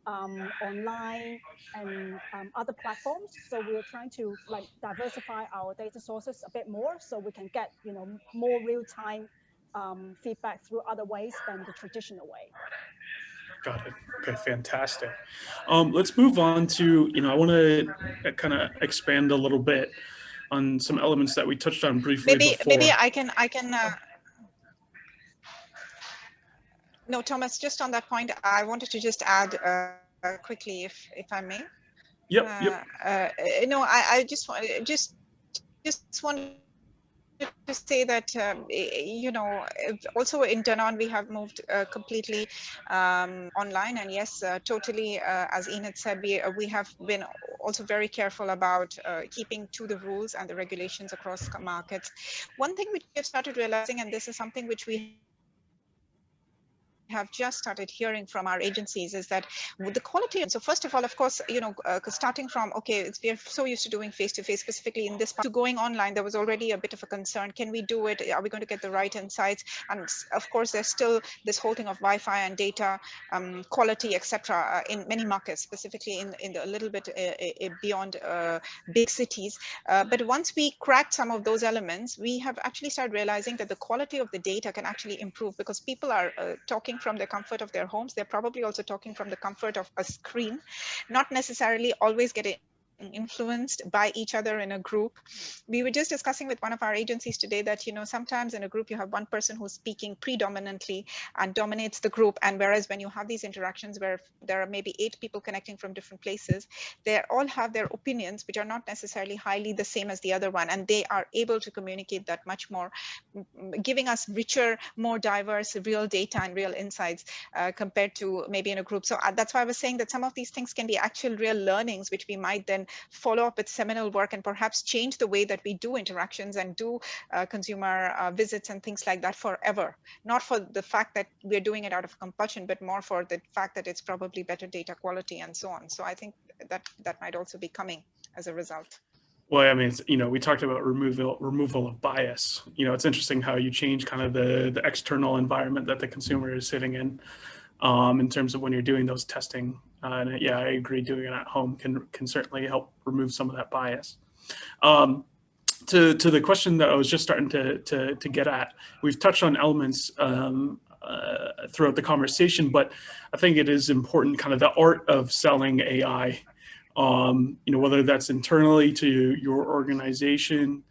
online and other platforms. So we're trying to like diversify our data sources a bit more, so we can get, you know, more real-time feedback through other ways than the traditional way. Got it. Okay, fantastic. Let's move on to, you know, I want to kind of expand a little bit on some elements that we touched on briefly before. Maybe I can. No, Thomas, just on that point, I wanted to just add quickly, if I may. Yep. No, I just wanted to say that, you know, also in Danone, we have moved completely online. And yes, totally, as Enid said, we have been also very careful about keeping to the rules and the regulations across markets. One thing which we have started realizing, and this is something which we have just started hearing from our agencies, is that with the quality. And so first of all, of course, you know, starting from, okay, we're so used to doing face-to-face, specifically in this part, to going online, there was already a bit of a concern. Can we do it? Are we going to get the right insights? And of course, there's still this whole thing of Wi-Fi and data quality, etc. In many markets, specifically in the, a little bit beyond big cities. But once we cracked some of those elements, we have actually started realizing that the quality of the data can actually improve, because people are talking from the comfort of their homes. They're probably also talking from the comfort of a screen, not necessarily always getting influenced by each other in a group. We were just discussing with one of our agencies today that, you know, sometimes in a group you have one person who's speaking predominantly and dominates the group, and whereas when you have these interactions where there are maybe 8 people connecting from different places, they all have their opinions which are not necessarily highly the same as the other one, and they are able to communicate that much more, giving us richer, more diverse real data and real insights compared to maybe in a group. So that's why I was saying that some of these things can be actual real learnings which we might then follow up with seminal work and perhaps change the way that we do interactions and do consumer visits and things like that forever. Not for the fact that we're doing it out of compulsion, but more for the fact that it's probably better data quality and so on. So I think that might also be coming as a result. Well, I mean, it's, you know, we talked about removal of bias. You know, it's interesting how you change kind of the external environment that the consumer is sitting in terms of when you're doing those testing. And yeah, I agree, doing it at home can certainly help remove some of that bias. To the question that I was just starting to get at, we've touched on elements throughout the conversation, but I think it is important, kind of the art of selling AI. You know, whether that's internally to your organization,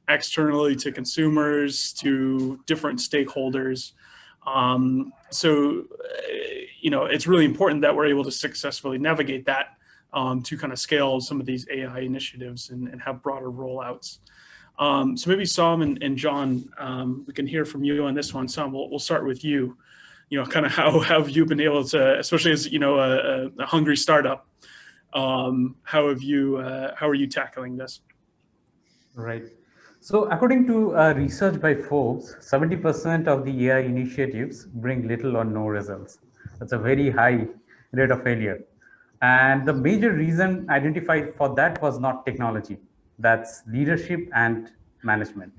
externally to consumers, to different stakeholders. You know, it's really important that we're able to successfully navigate that to kind of scale some of these AI initiatives and have broader rollouts. So maybe Sam and John, we can hear from you on this one. Sam, we'll start with you. You know, kind of how have you been able to, especially as, you know, a hungry startup, how are you tackling this? Right. So according to research by Forbes, 70% of the AI initiatives bring little or no results. That's a very high rate of failure. And the major reason identified for that was not technology. That's leadership and management.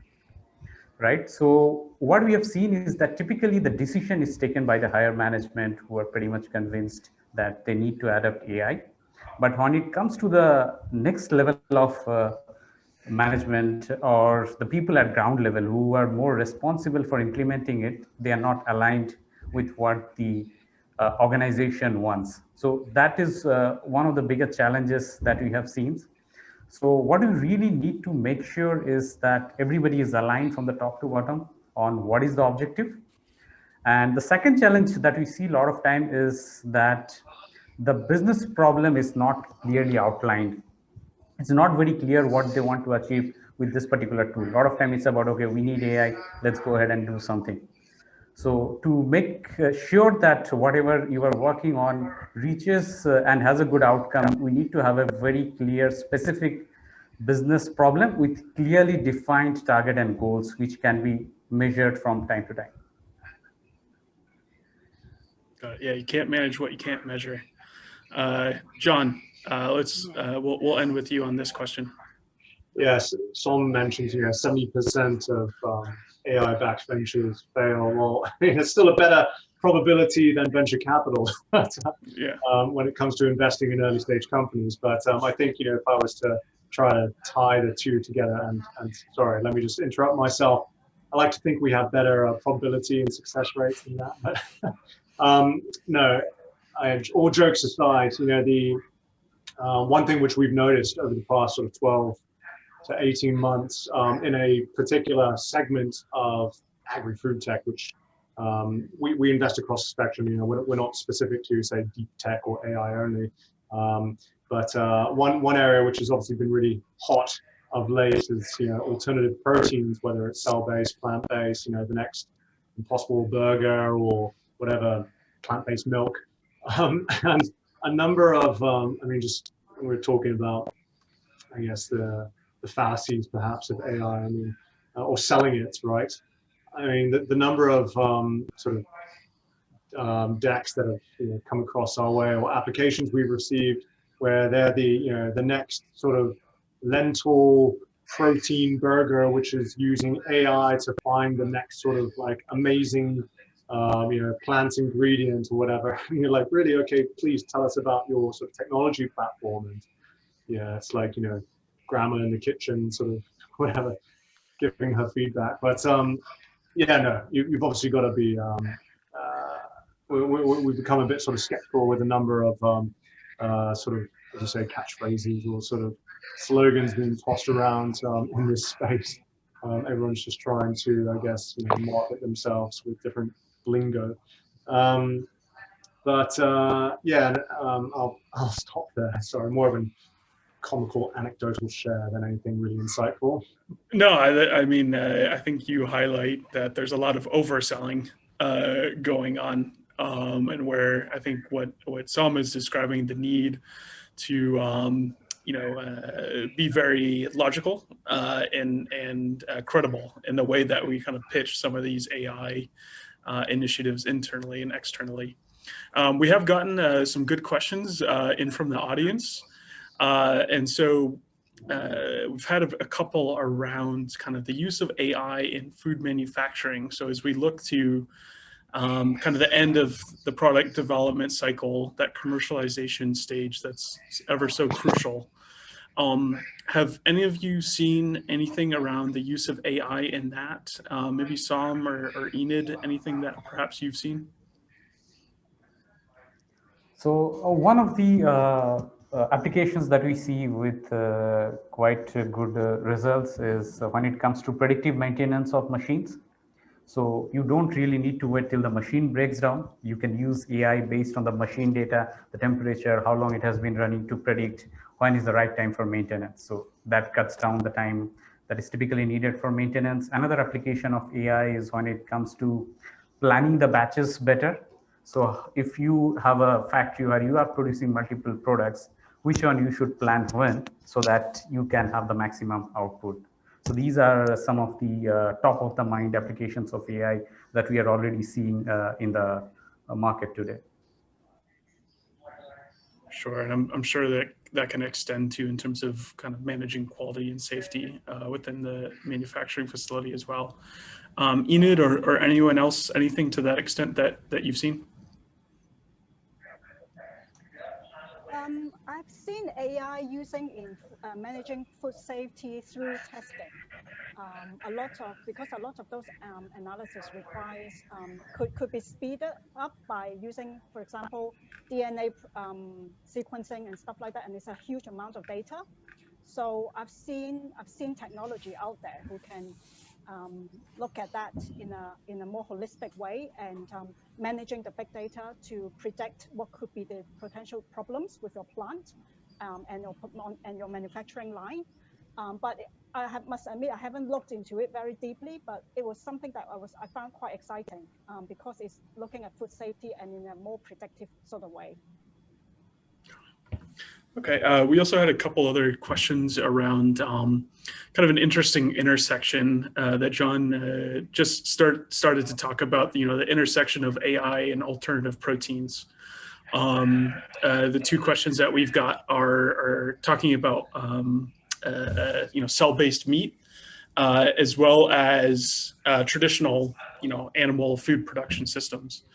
Right. So what we have seen is that typically the decision is taken by the higher management, who are pretty much convinced that they need to adopt AI. But when it comes to the next level of management or the people at ground level who are more responsible for implementing it, they are not aligned with what the organization wants. So that is one of the biggest challenges that we have seen. So what we really need to make sure is that everybody is aligned from the top to bottom on what is the objective. And the second challenge that we see a lot of time is that the business problem is not clearly outlined. It's not very clear what they want to achieve with this particular tool. A lot of time it's about, okay, we need AI, let's go ahead and do something. So to make sure that whatever you are working on reaches and has a good outcome, we need to have a very clear, specific business problem with clearly defined target and goals, which can be measured from time to time. Yeah, you can't manage what you can't measure. John, we'll end with you on this question. Yes, Son mentioned 70% of AI-backed ventures fail. Well, I mean, it's still a better probability than venture capital when it comes to investing in early-stage companies. But I think if I was to try to tie the two together, and sorry, let me just interrupt myself. I like to think we have better probability and success rates than that. But no, all jokes aside, the one thing which we've noticed over the past sort of 12 to 18 months in a particular segment of agri-food tech, which we invest across the spectrum. We're not specific to, say, deep tech or AI only. But one area which has obviously been really hot of late is alternative proteins, whether it's cell-based, plant-based, the next Impossible Burger or whatever, plant-based milk, and a number of just when we're talking about, I guess, the fallacies perhaps of AI, or selling it, right? I mean, the number of sort of decks that have come across our way, or applications we've received where they're the next sort of lentil protein burger, which is using AI to find the next sort of like amazing plant ingredient or whatever. And you're like, really? Okay, please tell us about your sort of technology platform. And it's like, grandma in the kitchen, sort of whatever, giving her feedback. But you've obviously got to be, we've become a bit sort of skeptical with a number of sort of as you say, catchphrases or sort of slogans being tossed around in this space. Everyone's just trying to, I guess, market themselves with different lingo. Yeah, I'll stop there. Sorry, more of an comical anecdotal share than anything really insightful. No, I mean, I think you highlight that there's a lot of overselling going on, and where I think what Sam is describing, the need to be very logical and credible in the way that we kind of pitch some of these AI initiatives internally and externally. We have gotten some good questions in from the audience. And so we've had a couple around kind of the use of AI in food manufacturing. So as we look to kind of the end of the product development cycle, that commercialization stage that's ever so crucial, have any of you seen anything around the use of AI in that? Maybe Sam or Enid, anything that perhaps you've seen? So one of the applications that we see with quite good results is when it comes to predictive maintenance of machines. So you don't really need to wait till the machine breaks down. You can use AI based on the machine data, the temperature, how long it has been running, to predict when is the right time for maintenance. So that cuts down the time that is typically needed for maintenance. Another application of AI is when it comes to planning the batches better. So if you have a factory where you are producing multiple products, which one you should plan when, so that you can have the maximum output. So these are some of the top of the mind applications of AI that we are already seeing in the market today. Sure, and I'm sure that that can extend to in terms of kind of managing quality and safety within the manufacturing facility as well. Enid or anyone else, anything to that extent that you've seen? I've seen AI using in managing food safety through testing. Because a lot of those analysis requires could be speeded up by using, for example, DNA sequencing and stuff like that, and it's a huge amount of data. So I've seen technology out there who can look at that in a more holistic way, and managing the big data to predict what could be the potential problems with your plant and your manufacturing line. But must admit, I haven't looked into it very deeply, but it was something that I found quite exciting because it's looking at food safety and in a more predictive sort of way. Okay, we also had a couple other questions around kind of an interesting intersection that John just started to talk about, the intersection of AI and alternative proteins. The two questions that we've got are talking about cell-based meat as well as traditional animal food production systems.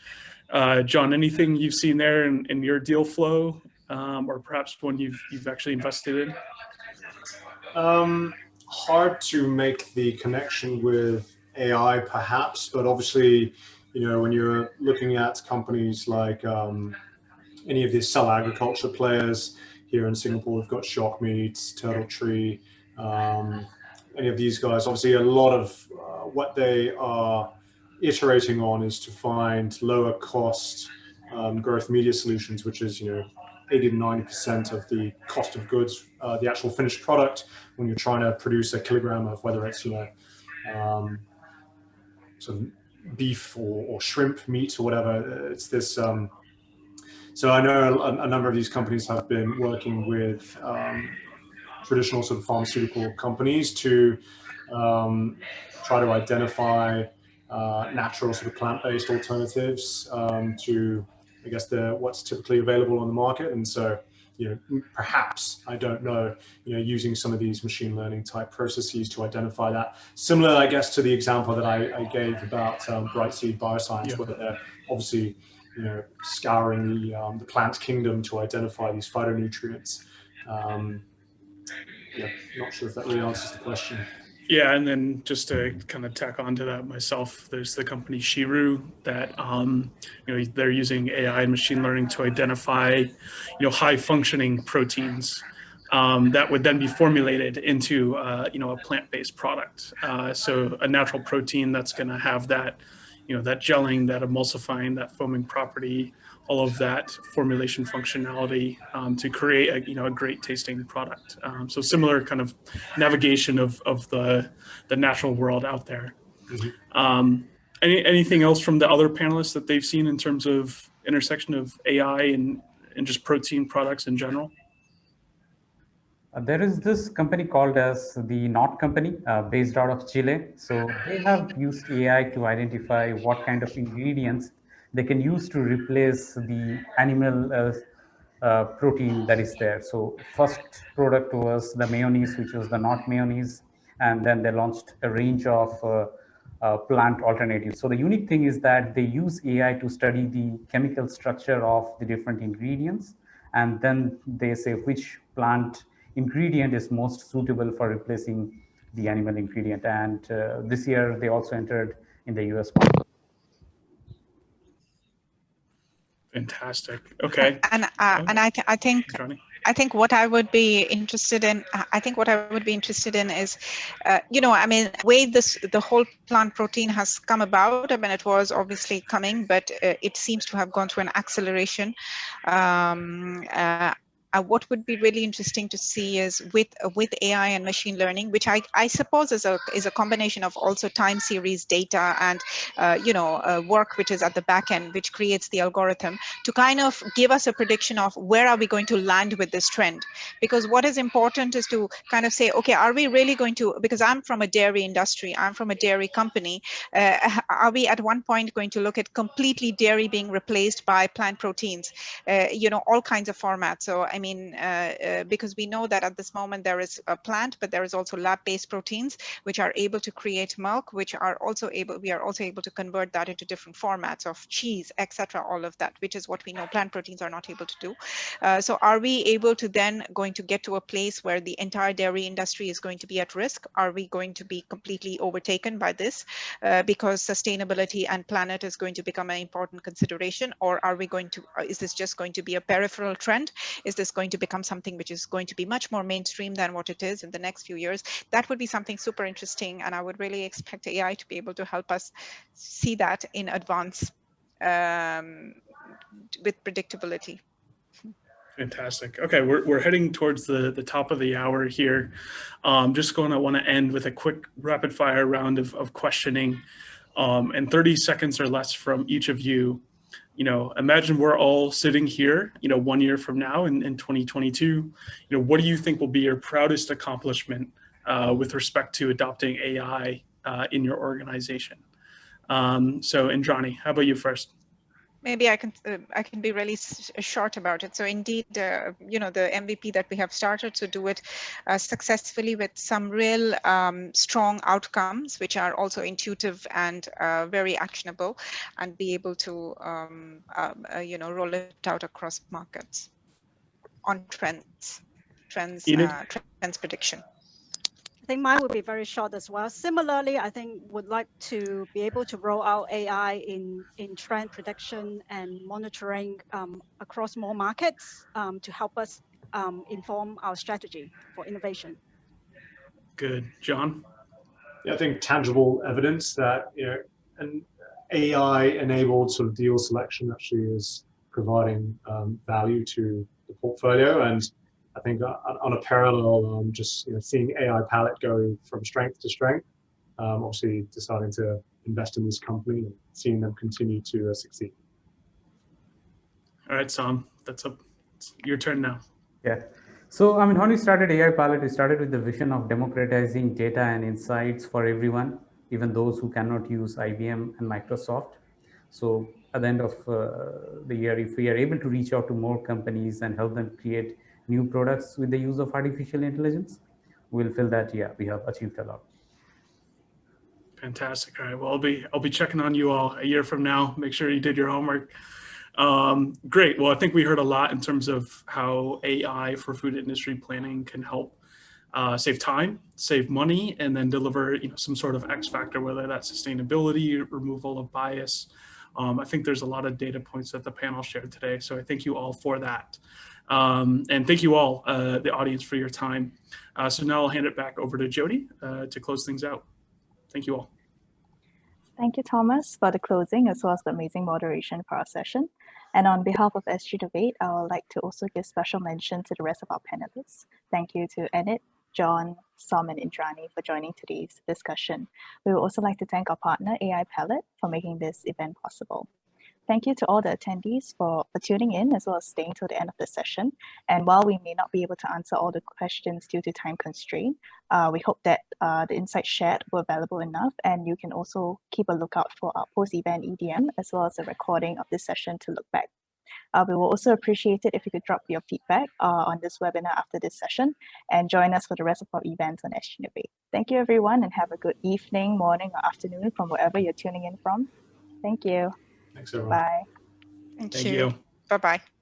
John, anything you've seen there in your deal flow, or perhaps one you've actually invested in? Hard to make the connection with AI, perhaps, but obviously, when you're looking at companies like any of these cell agriculture players here in Singapore, we've got Shock Meats, Turtle Tree, any of these guys. Obviously, a lot of what they are iterating on is to find lower cost growth media solutions, which is 80 to 90% of the cost of goods, the actual finished product, when you're trying to produce a kilogram of whether it's sort of beef or shrimp meat or whatever. It's this. So I know a number of these companies have been working with traditional sort of pharmaceutical companies to try to identify natural sort of plant-based alternatives to, I guess, what's typically available on the market. And so, perhaps, I don't know, using some of these machine learning type processes to identify that. Similar, I guess, to the example that I gave about Brightseed Bioscience, where they're obviously, scouring the plant kingdom to identify these phytonutrients. Not sure if that really answers the question. Yeah, and then just to kind of tack on to that myself, there's the company Shiru that they're using AI and machine learning to identify high functioning proteins that would then be formulated into a plant-based product. So a natural protein that's going to have that that gelling, that emulsifying, that foaming property, all of that formulation functionality to create a great tasting product. So similar kind of navigation of the natural world out there. Mm-hmm. Anything else from the other panelists that they've seen in terms of intersection of AI and just protein products in general? There is this company called as the Knot Company, based out of Chile. So they have used AI to identify what kind of ingredients they can use to replace the animal protein that is there. So first product was the mayonnaise, which was the Knot mayonnaise, and then they launched a range of plant alternatives. So the unique thing is that they use AI to study the chemical structure of the different ingredients, and then they say which plant ingredient is most suitable for replacing the animal ingredient. And this year they also entered in the US market. Fantastic. Okay. And I think what I would be interested in, is, I mean, the way the whole plant protein has come about. I mean, it was obviously coming, but it seems to have gone through an acceleration. What would be really interesting to see is with AI and machine learning, which I suppose is a combination of also time series data and work which is at the back end, which creates the algorithm to kind of give us a prediction of where are we going to land with this trend. Because what is important is to kind of say, okay, are we really going to, because I'm from a dairy industry, I'm from a dairy company, are we at one point going to look at completely dairy being replaced by plant proteins, all kinds of formats. So I mean, because we know that at this moment there is a plant, but there is also lab-based proteins which are able to create milk, we are also able to convert that into different formats of cheese, etc. All of that, which is what we know plant proteins are not able to do. So are we able to then going to get to a place where the entire dairy industry is going to be at risk? Are we going to be completely overtaken by this because sustainability and planet is going to become an important consideration? Or are we going to, is this just going to be a peripheral trend? Is this going to become something which is going to be much more mainstream than what it is in the next few years? That would be something super interesting, and I would really expect AI to be able to help us see that in advance with predictability. Fantastic. Okay, we're heading towards the top of the hour here. Just going to want to end with a quick rapid fire round of questioning, and 30 seconds or less from each of you. Imagine we're all sitting here, 1 year from now in 2022. What do you think will be your proudest accomplishment with respect to adopting AI in your organization? So Indrani, how about you first? Maybe I can be really short about it. So indeed, the MVP that we have started to do it successfully with some real strong outcomes, which are also intuitive and very actionable, and be able to roll it out across markets on trends prediction. I think mine would be very short as well. Similarly, I think would like to be able to roll out AI in trend prediction and monitoring across more markets to help us inform our strategy for innovation. Good. John? Yeah, I think tangible evidence that an AI-enabled sort of deal selection actually is providing value to the portfolio. And I think on a parallel, just seeing AI palette go from strength to strength, obviously deciding to invest in this company and seeing them continue to succeed. All right, Sam, it's your turn now. Yeah. So, I mean, when we started AI Palette, we started with the vision of democratizing data and insights for everyone, even those who cannot use IBM and Microsoft. So at the end of the year, if we are able to reach out to more companies and help them create new products with the use of artificial intelligence, we'll feel that, yeah, we have achieved a lot. Fantastic. All right. Well, I'll be checking on you all a year from now. Make sure you did your homework. Great. Well, I think we heard a lot in terms of how AI for food industry planning can help save time, save money, and then deliver some sort of X factor, whether that's sustainability, removal of bias. I think there's a lot of data points that the panel shared today, so I thank you all for that. And thank you all, the audience, for your time. So now I'll hand it back over to Jody to close things out. Thank you all. Thank you, Thomas, for the closing as well as the amazing moderation for our session. And on behalf of SGInnovate, I would like to also give special mention to the rest of our panelists. Thank you to Enid, John, Som, and Indrani for joining today's discussion. We would also like to thank our partner, AI Palette, for making this event possible. Thank you to all the attendees for tuning in as well as staying till the end of the session. And while we may not be able to answer all the questions due to time constraint, we hope that the insights shared were valuable enough, and you can also keep a lookout for our post-event EDM as well as a recording of this session to look back. We will also appreciate it if you could drop your feedback on this webinar after this session, and join us for the rest of our events on SGInnovate. Thank you, everyone, and have a good evening, morning, or afternoon from wherever you're tuning in from. Thank you. Thanks, everyone. Bye. Thank Thank you. you. Bye-bye.